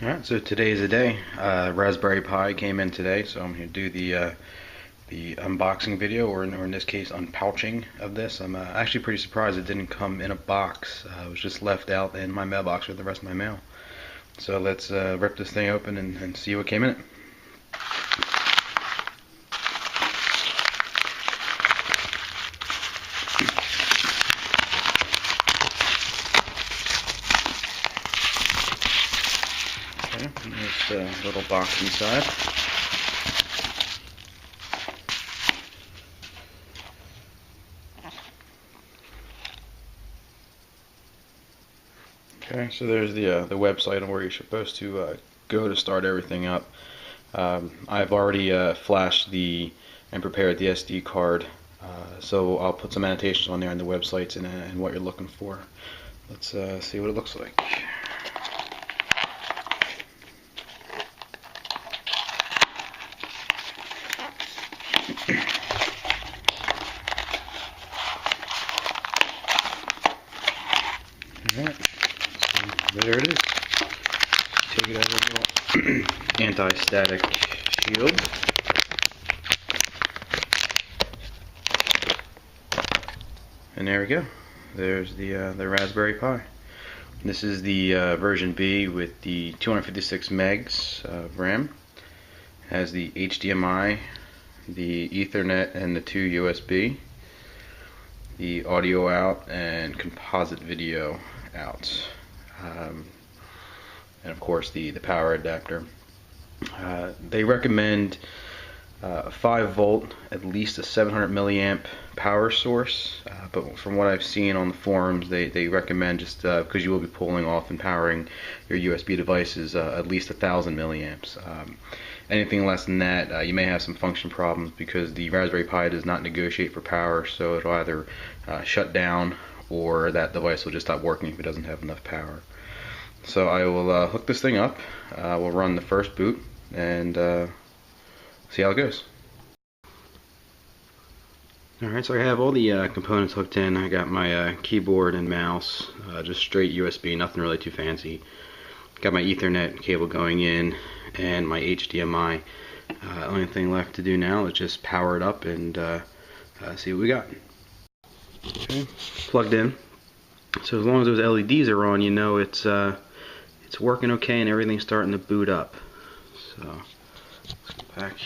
Alright, so today's the day. Raspberry Pi came in today, so I'm going to do the unboxing video, or in this case, unpouching of this. I'm actually pretty surprised it didn't come in a box. It was just left out in my mailbox with the rest of my mail. So let's rip this thing open and see what came in it. Okay, there's a little box inside. Okay, so there's the website on where you're supposed to go to start everything up. I've already flashed and prepared the SD card, so I'll put some annotations on there on the websites and what you're looking for. Let's see what it looks like. Alright, so there it is. Take it out of the little anti-static shield. And there we go. There's the Raspberry Pi. This is the version B with the 256 megs of RAM. It has the HDMI, the Ethernet, and the 2 USB. The audio out and composite video out. And of course the power adapter. They recommend 5 volt, at least a 700 milliamp power source, but from what I've seen on the forums, they recommend, just because you will be pulling off and powering your USB devices, at least 1,000 milliamps. Anything less than that, you may have some function problems, because the Raspberry Pi does not negotiate for power, so it'll either shut down or that device will just stop working if it doesn't have enough power. So I will hook this thing up, we'll run the first boot, and see how it goes. Alright, so I have all the components hooked in. I got my keyboard and mouse, just straight USB, nothing really too fancy. Got my Ethernet cable going in and my HDMI. Only thing left to do now is just power it up and see what we got. Okay, plugged in. So as long as those LEDs are on, you know it's working okay and everything's starting to boot up. So let's go back.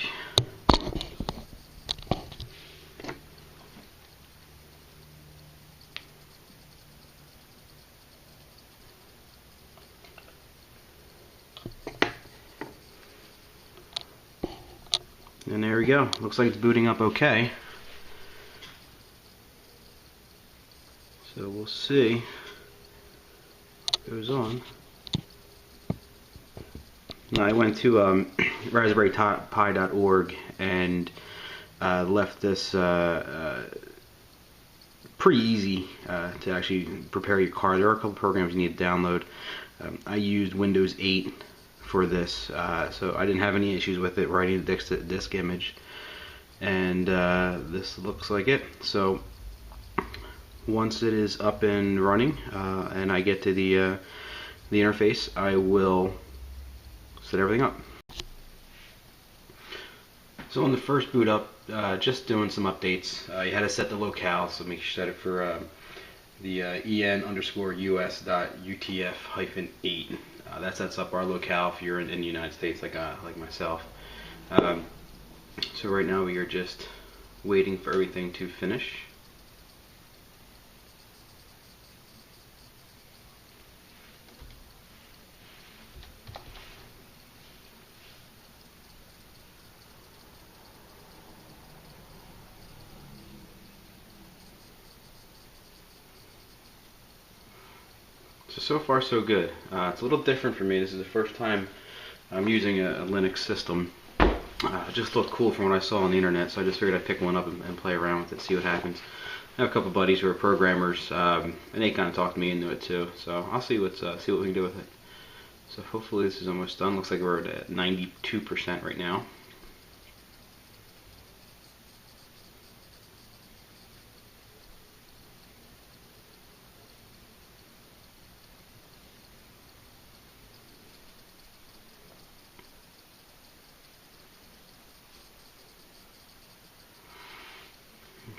And there we go. Looks like it's booting up okay. So we'll see what goes on. Now, I went to raspberrypi.org and left this pretty easy to actually prepare your card. There are a couple programs you need to download. I used Windows 8 for this, so I didn't have any issues with it writing the disk image, and this looks like it. So once it is up and running and I get to the interface, I will set everything up. So on the first boot up, just doing some updates. You had to set the locale, so make sure you set it for the en_us.utf-8. That sets up our locale if you're in the United States, like myself. So right now we are just waiting for everything to finish. So far so good. It's a little different for me. This is the first time I'm using a Linux system. It just looked cool from what I saw on the internet, so I just figured I'd pick one up and play around with it, see what happens. I have a couple buddies who are programmers, and they kind of talked me into it too. So I'll see what we can do with it. So hopefully this is almost done. Looks like we're at 92% right now.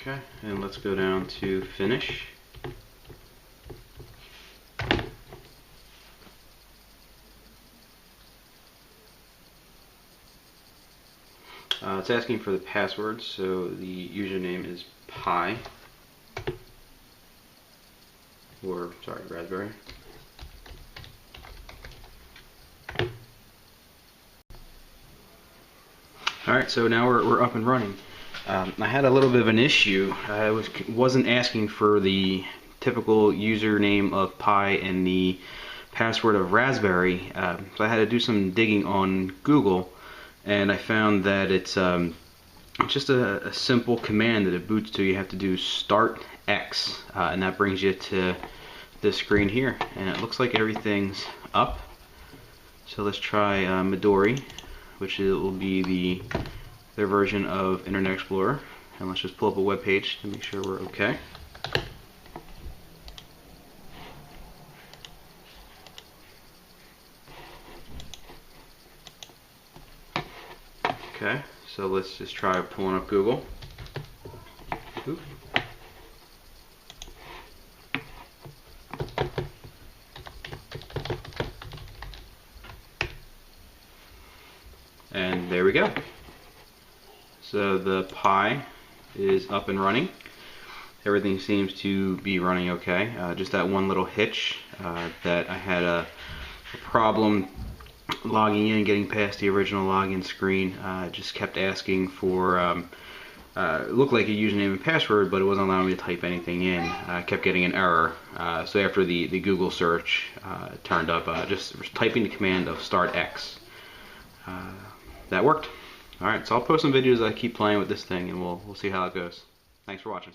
Okay, and let's go down to finish. It's asking for the password, so the username is Pi, or sorry, Raspberry. Alright, so now we're up and running. I had a little bit of an issue. I wasn't asking for the typical username of Pi and the password of Raspberry, so I had to do some digging on Google, and I found that it's just a simple command that it boots to. You have to do startx, and that brings you to this screen here, and it looks like everything's up. So let's try Midori, which will be their version of Internet Explorer, and let's just pull up a web page to make sure we're okay. Okay, so let's just try pulling up Google. Oop. And there we go. So the Pi is up and running. Everything seems to be running okay. Just that one little hitch that I had a problem logging in, getting past the original login screen. Just kept asking for it looked like a username and password, but it wasn't allowing me to type anything in. I kept getting an error. So after the Google search turned up, just typing the command of startx. That worked. Alright, so I'll post some videos. I keep playing with this thing, and we'll see how it goes. Thanks for watching.